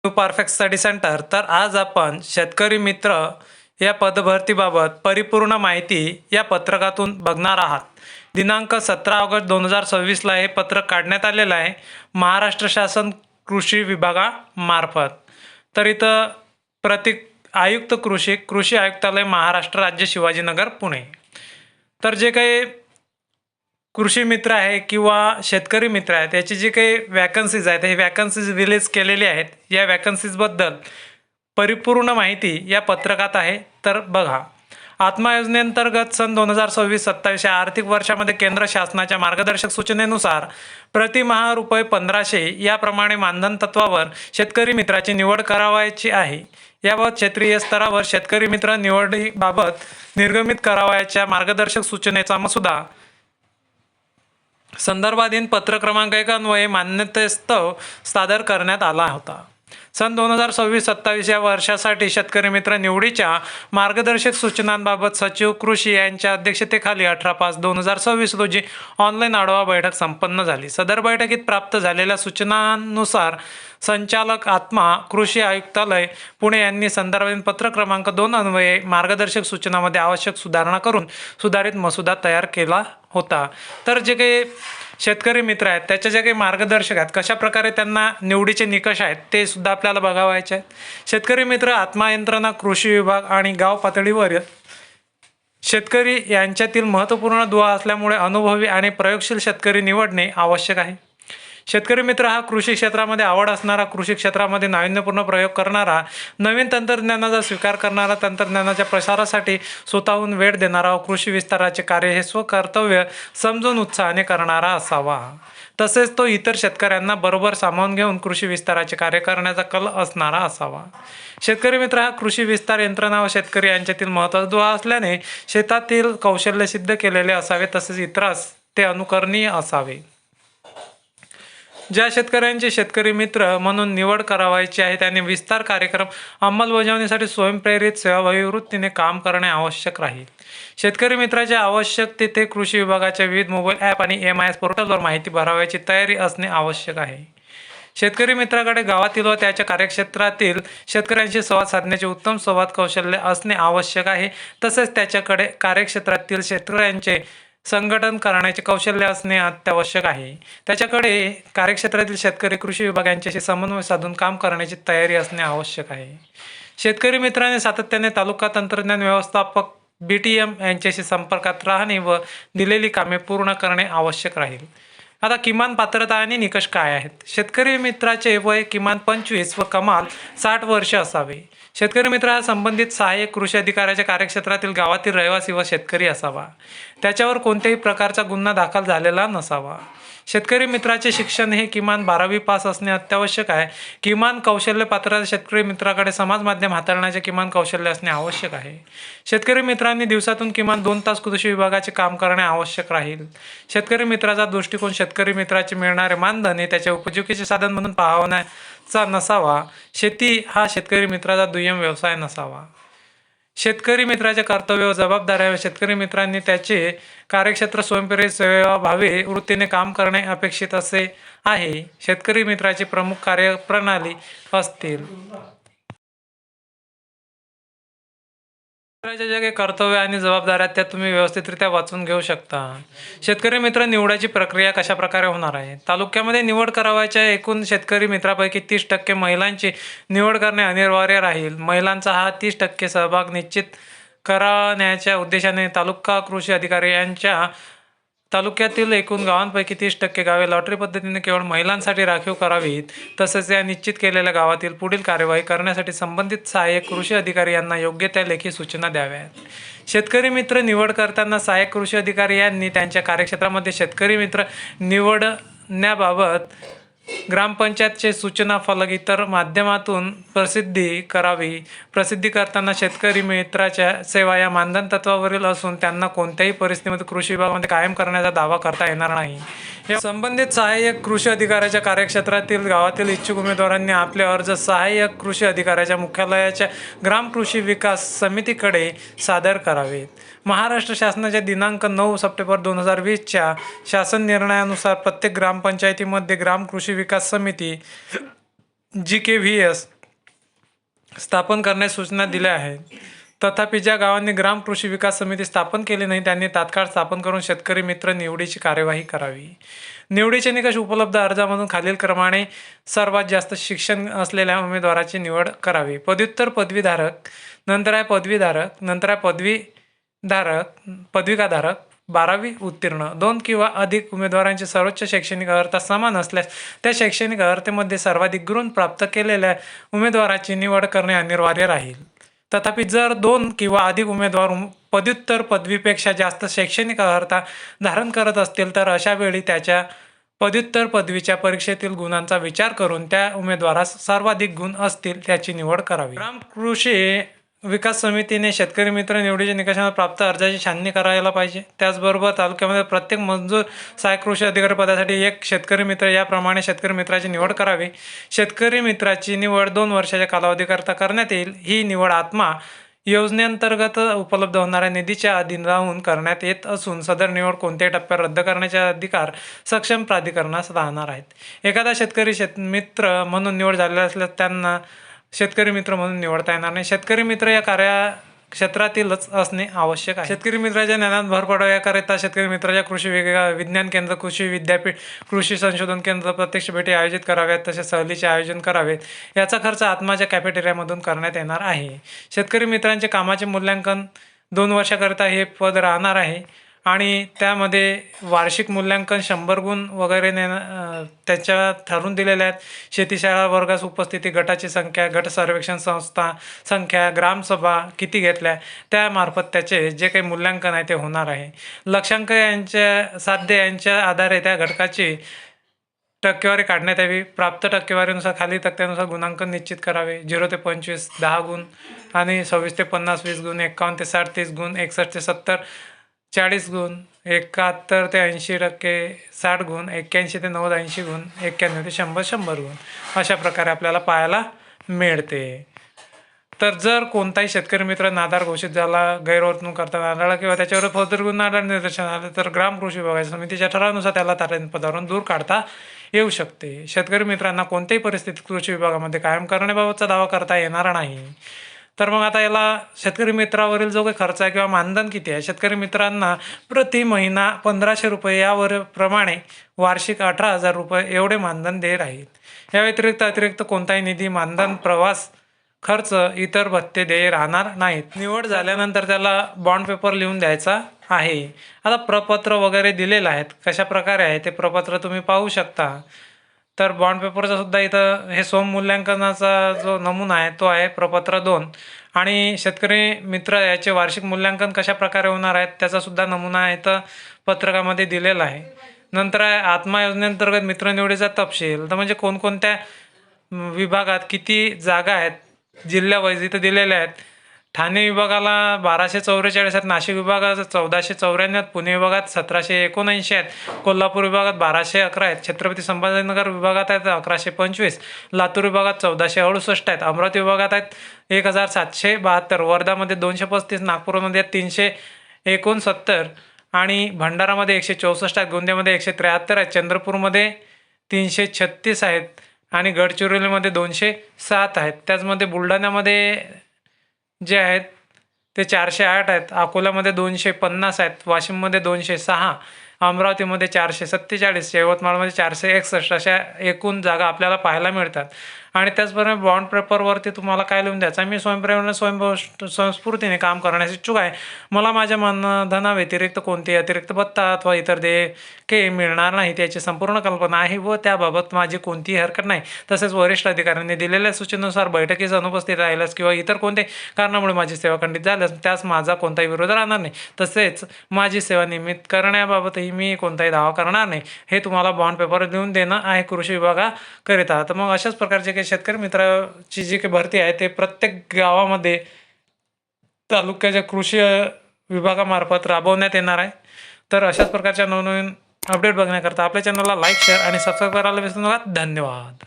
New perfect study centre. तर आज आपण शेतकरी मित्र या पदभरतीबाबत परिपूर्ण माहिती या पत्रकातून बघणार आहात. दिनांक 17 ऑगस्ट 2026 हे पत्रक काढण्यात आलेलं आहे महाराष्ट्र शासन कृषी विभागामार्फत. तर इथं प्रतीक आयुक्त कृषी कृषी आयुक्तालय महाराष्ट्र राज्य शिवाजीनगर पुणे. तर जे काही कृषी मित्र आहे किंवा शेतकरी मित्र आहे त्याची जी काही वॅकन्सीज आहेत हे वॅकन्सीज रिलीज केलेली आहेत. या वॅकन्सीजबद्दल परिपूर्ण माहिती या पत्रकात आहे. तर बघा, आत्मा योजनेअंतर्गत सन 2026-27 या आर्थिक वर्षामध्ये केंद्र शासनाच्या मार्गदर्शक सूचनेनुसार प्रतिमहा ₹1500 याप्रमाणे मानधन तत्वावर शेतकरी मित्राची निवड करावयाची आहे. याबाबत क्षेत्रीय स्तरावर शेतकरी मित्र निवडीबाबत निर्गमित करावयाच्या मार्गदर्शक सूचनेचा मसुदा संदर्भाधीन पत्र क्रमांक 1 अन्वये मान्यतेस्तव सादर करण्यात आला होता. सन 2026-27 या वर्षासाठी शेतकरी मित्र निवडीच्या मार्गदर्शक सूचनांबाबत सचिव कृषी यांच्या अध्यक्षतेखाली 18/5/2026 रोजी ऑनलाईन आढावा बैठक संपन्न झाली. सदर बैठकीत प्राप्त झालेल्या सूचनांनुसार संचालक आत्मा कृषी आयुक्तालय पुणे यांनी संदर्भातील पत्र क्रमांक 2 अन्वये मार्गदर्शक सूचनामध्ये आवश्यक सुधारणा करून सुधारित मसुदा तयार केला होता. तर जे काही शेतकरी मित्र आहेत त्याचे जे काही मार्गदर्शक आहेत कशा प्रकारे त्यांना निवडीचे निकष आहेत ते सुद्धा आपल्याला बघावायचे आहेत. शेतकरी मित्र आत्मा यंत्रणा कृषी विभाग आणि गाव पातळीवर शेतकरी यांच्यातील महत्त्वपूर्ण दुवा असल्यामुळे अनुभवी आणि प्रयोगशील शेतकरी निवडणे आवश्यक आहे. शेतकरी मित्र हा कृषी क्षेत्रामध्ये आवड असणारा, कृषी क्षेत्रामध्ये नाविन्यपूर्ण प्रयोग करणारा, नवीन तंत्रज्ञानाचा स्वीकार करणारा, तंत्रज्ञानाच्या प्रसारासाठी स्वतःहून वेळ देणारा व कृषी विस्ताराचे कार्य हे स्वकर्तव्य समजून उत्साहाने करणारा असावा. तसेच तो इतर शेतकऱ्यांना बरोबर सामावून घेऊन कृषी विस्ताराचे कार्य करण्याचा कल असणारा असावा. शेतकरी मित्र हा कृषी विस्तार यंत्रणा व शेतकरी यांच्यातील महत्त्वाचा दुवा असल्याने शेतातील कौशल्य सिद्ध केलेले असावे, तसेच इतरास ते अनुकरणीय असावे. ज्या शेतकऱ्यांचे शेतकरी मित्र म्हणून निवड करावयाची आहे त्यांनी विस्तार कार्यक्रम अंमलबजावणीसाठी स्वयंप्रेरित सेवाभावी वृत्तीने काम करणे आवश्यक राहील. शेतकरी मित्राचे आवश्यक तेथे कृषी विभागाच्या विविध मोबाईल ॲप आणि MIS पोर्टलवर माहिती भरावयाची तयारी असणे आवश्यक आहे. शेतकरी मित्राकडे गावातील व त्याच्या कार्यक्षेत्रातील शेतकऱ्यांशी संवाद साधण्याचे उत्तम संवाद कौशल्य असणे आवश्यक आहे. तसेच त्याच्याकडे कार्यक्षेत्रातील शेतकऱ्यांचे संघटन करण्याचे कौशल्य असणे अत्यावश्यक आहे. त्याच्याकडे कार्यक्षेत्रातील शेतकरी कृषी विभाग यांच्याशी समन्वय साधून काम करण्याची तयारी असणे आवश्यक आहे. शेतकरी मित्राने सातत्याने तालुका तंत्रज्ञान व्यवस्थापक BTM यांच्याशी संपर्कात राहणे व दिलेली कामे पूर्ण करणे आवश्यक राहील. आता किमान पात्रता आणि निकष काय आहेत? शेतकरी मित्राचे वय किमान 25 व कमाल 60 वर्ष असावे. शेतकरी मित्र हा संबंधित सहाय्यक कृषी अधिकाऱ्याच्या कार्यक्षेत्रातील गावातील रहिवासी व शेतकरी असावा. त्याच्यावर कोणत्याही प्रकारचा गुन्हा दाखल झालेला नसावा. शेतकरी मित्राचे शिक्षण हे किमान 12वी पास असणे अत्यावश्यक आहे. किमान कौशल्य पात्रता शेतकरी मित्राकडे समाज माध्यम हाताळण्याचे किमान कौशल्य असणे आवश्यक आहे. शेतकरी मित्रांनी दिवसातून किमान 2 तास कृषी विभागाचे काम करणे आवश्यक राहील. शेतकरी मित्राचा दृष्टिकोन शेतकरी मित्राचे मिळणारे मानधन हे त्याच्या उपजीविकेचे साधन म्हणून पाहण्याचा नसावा. शेती हा शेतकरी मित्राचा दुय्यम व्यवसाय नसावा. शेतकरी मित्राचे कर्तव्य व जबाबदाऱ्या शेतकरी मित्रांनी त्याचे कार्यक्षेत्र स्वयंप्रेरित सेवाभावी वृत्तीने काम करणे अपेक्षित असे आहे. शेतकरी मित्राची प्रमुख कार्यप्रणाली असतील. शेतकऱ्याचे जे काही कर्तव्य आणि जबाबदाऱ्या त्या तुम्ही व्यवस्थितरित्या वाचून घेऊ शकता. शेतकरी मित्र निवडाची प्रक्रिया कशा प्रकारे होणार आहे? तालुक्यामध्ये निवड करावयाच्या एकूण शेतकरी मित्रापैकी 30% महिलांची निवड करणे अनिवार्य राहील. महिलांचा हा 30% सहभाग निश्चित करण्याच्या उद्देशाने तालुका कृषी अधिकारी यांच्या तालुक्यातील एकूण गावांपैकी 30% गावे लॉटरी पद्धतीने केवळ महिलांसाठी राखीव करावीत. तसेच या निश्चित केलेल्या गावातील पुढील कार्यवाही करण्यासाठी संबंधित सहाय्यक कृषी अधिकारी यांना योग्य त्या लेखी सूचना द्याव्यात. शेतकरी मित्र निवड करताना सहाय्यक कृषी अधिकारी यांनी त्यांच्या कार्यक्षेत्रामध्ये शेतकरी मित्र निवडण्याबाबत ग्रामपंचायतचे सूचना फलक इतर माध्यमातून प्रसिद्धी करावी. प्रसिद्धी करताना शेतकरी मित्राच्या सेवा या मानधन तत्वावरील असून त्यांना कोणत्याही परिस्थितीमध्ये कृषी विभागामध्ये कायम करण्याचा दावा करता येणार नाही. संबंधित सहाय्यक कृषी अधिकाऱ्याच्या कार्यक्षेत्रातील गावातील इच्छुक उमेदवारांनी आपले अर्ज सहाय्यक कृषी अधिकाऱ्याच्या मुख्यालयाच्या ग्राम कृषी विकास समितीकडे सादर करावेत. महाराष्ट्र शासनाच्या दिनांक 9 सप्टेंबर 2020च्या शासन निर्णयानुसार प्रत्येक ग्रामपंचायतीमध्ये ग्राम कृषी विकास समिती GKVS स्थापन करण्यास सूचना दिल्या आहेत. तथापि ज्या गावांनी ग्राम कृषी विकास समिती स्थापन केली नाही त्यांनी तात्काळ स्थापन करून शेतकरी मित्र निवडीची कार्यवाही करावी. निवडीचे निकष उपलब्ध अर्जामधून खालील क्रमाने सर्वात जास्त शिक्षण असलेल्या उमेदवाराची निवड करावी. पदव्युत्तर पदवीधारक, नंतर आहे पदवीधारक, नंतर आहे पदविकाधारक, 12वी उत्तीर्ण. 2 किंवा अधिक उमेदवारांची सर्वोच्च शैक्षणिक अर्हता समान असल्यास त्या शैक्षणिक अर्हतेमध्ये सर्वाधिक गुण प्राप्त केलेल्या उमेदवाराची निवड करणे अनिवार्य राहील. तथापि जर 2 किंवा अधिक उमेदवार पदव्युत्तर पदवीपेक्षा जास्त शैक्षणिक अर्हता धारण करत असतील तर अशा वेळी त्याच्या पदव्युत्तर पदवीच्या परीक्षेतील गुणांचा विचार करून त्या उमेदवारास सर्वाधिक गुण असतील त्याची निवड करावी. ग्राम कृषी विकास समितीने शेतकरी मित्र निवडीच्या निकषांना प्राप्त अर्जाची छाननी करायला पाहिजे. त्याचबरोबर तालुक्यामध्ये प्रत्येक मंजूर सहाय्यक कृषी अधिकारी पदासाठी एक शेतकरी मित्र याप्रमाणे शेतकरी मित्राची निवड करावी. शेतकरी मित्राची निवड 2 वर्षाच्या कालावधीकरता करण्यात येईल. ही निवड आत्मा योजनेअंतर्गत उपलब्ध होणाऱ्या निधीच्या अधीन राहून करण्यात येत असून सदर निवड कोणत्याही टप्प्यावर रद्द करण्याचे अधिकार सक्षम प्राधिकरणास राहणार आहेत. एखादा शेतकरी मित्र म्हणून निवड झालेला असल्यास त्यांना शेतकरी मित्र म्हणून निवडता येणार नाही. शेतकरी मित्र या क्षेत्रातीलच असणे आवश्यक आहे. शेतकरी मित्राच्या ज्ञानात भर पडावी याकरिता शेतकरी मित्राच्या कृषी विज्ञान केंद्र, कृषी विद्यापीठ, कृषी संशोधन केंद्र प्रत्यक्ष भेटी आयोजित कराव्यात. तसेच सहलीचे आयोजन करावेत. याचा खर्च आत्माच्या कॅफेटेरियामधून करण्यात येणार आहे. शेतकरी मित्रांचे कामाचे मूल्यांकन 2 वर्षाकरिता हे पद राहणार आहे आणि त्यामध्ये वार्षिक मूल्यांकन 100 गुण वगैरे त्याच्या ठरवून दिलेल्या आहेत. शेतीशाळा वर्गास उपस्थिती, गटाची संख्या, गट सर्वेक्षण संस्था संख्या, ग्रामसभा किती घेतल्या त्यामार्फत त्याचे जे काही मूल्यांकन आहे ते होणार आहे. लक्षांक साध्य यांच्या आधारे त्या घटकाची टक्केवारी काढण्यात यावी. प्राप्त टक्केवारीनुसार खाली तक्त्यानुसार गुणांकन निश्चित करावे. 0 ते 25 10 गुण आणि 26 ते 50 20 गुण, 51 ते 60 30 गुण, 61 ते 70 40 गुण, 71 ते 80% 60 गुण, 81 ते 90 80 गुण, 91 ते 100 100 गुण. अशा प्रकारे आपल्याला पाहायला मिळते. तर जर कोणताही शेतकरी मित्र नादार घोषित झाला, गैरवर्तणूक करताना आढळला किंवा त्याच्यावर फौजदारी गुन्हा निदर्शन आले तर ग्राम कृषी विभागाच्या समितीच्या ठरावानुसार त्याला पदावरून दूर काढता येऊ शकते. शेतकरी मित्रांना कोणत्याही परिस्थितीत कृषी विभागामध्ये कायम करण्याबाबतचा दावा करता येणार नाही. तर मग आता याला शेतकरी मित्रावरील जो काही खर्च आहे किंवा मानधन किती आहे, शेतकरी मित्रांना प्रति महिना 1500 रुपये यावर प्रमाणे वार्षिक 18,000 रुपये एवढे मानधन देय राहील. या व्यतिरिक्त अतिरिक्त कोणताही निधी, मानधन, प्रवास खर्च, इतर भत्ते देय राहणार नाहीत. निवड झाल्यानंतर त्याला बॉन्ड पेपर लिहून द्यायचा आहे. आता प्रपत्र वगैरे दिलेलं आहेत, कशा प्रकारे आहे ते प्रपत्र तुम्ही पाहू शकता. तर बॉन्ड पेपरचा सुद्धा इथं हे मूल्यांकनाचा जो नमुना आहे तो आहे प्रपत्र 2 आणि शेतकरी मित्र याचे वार्षिक मूल्यांकन कशा प्रकारे होणार आहेत त्याचा सुद्धा नमुना इथं पत्रकामध्ये दिलेला आहे. नंतर आहे आत्मा योजनेअंतर्गत मित्र निवडीचा तपशील. तर म्हणजे कोणकोणत्या विभागात किती जागा आहेत जिल्ह्यावाईज इथं दिलेल्या आहेत. ठाणे विभागाला 1244 आहेत, नाशिक विभागात 1494 आहेत, पुणे विभागात 1779 आहेत, कोल्हापूर विभागात 1211 आहेत, छत्रपती संभाजीनगर विभागात आहेत 1125, लातूर विभागात 1468 आहेत, अमरावती विभागात आहेत 1772, वर्धामध्ये 235, नागपूरमध्ये 369 आणि भंडारामध्ये 164 आहेत, गोंदियामध्ये 173 आहेत, चंद्रपूरमध्ये 336 आहेत आणि गडचिरोलीमध्ये 207 आहेत. त्याचमध्ये बुलढाण्यामध्ये जे आहेत ते 408 आहेत, अकोल्यामध्ये 250 आहेत, वाशिममध्ये 206, अमरावतीमध्ये 447, यवतमाळमध्ये 461 अशा एकूण जागा आपल्याला पाहायला मिळतात. आणि त्याचप्रमाणे बॉन्ड पेपरवरती तुम्हाला काय लिहून द्यायचं, मी स्वयंप्रेरणा स्वयंस्फूर्तीने काम करण्यास इच्छुक आहे. मला माझ्या मानधनाव्यतिरिक्त कोणतेही अतिरिक्त भत्ता अथवा इतर देयके मिळणार नाही याची संपूर्ण कल्पना आहे व त्याबाबत माझी कोणतीही हरकत नाही. तसेच वरिष्ठ अधिकाऱ्यांनी दिलेल्या सूचनेनुसार बैठकीस अनुपस्थित राहिल्यास किंवा इतर कोणत्याही कारणामुळे माझी सेवा खंडित झाल्यास त्यास माझा कोणताही विरोध राहणार नाही. तसेच माझी सेवा नियमित करण्याबाबतही मी कोणताही दावा करणार नाही. हे तुम्हाला बॉन्ड पेपर लिहून देणं आहे कृषी विभागाकरिता. तर मग अशाच प्रकारचे शेतकरी मित्राची जी काही भरती आहे ते प्रत्येक गावामध्ये तालुक्याच्या कृषी विभागामार्फत राबवण्यात येणार आहे. तर अशाच प्रकारच्या नवनवीन अपडेट बघण्याकरता आपल्या चॅनलला लाईक, शेअर आणि सबस्क्राईब करायला विसरू नका. धन्यवाद.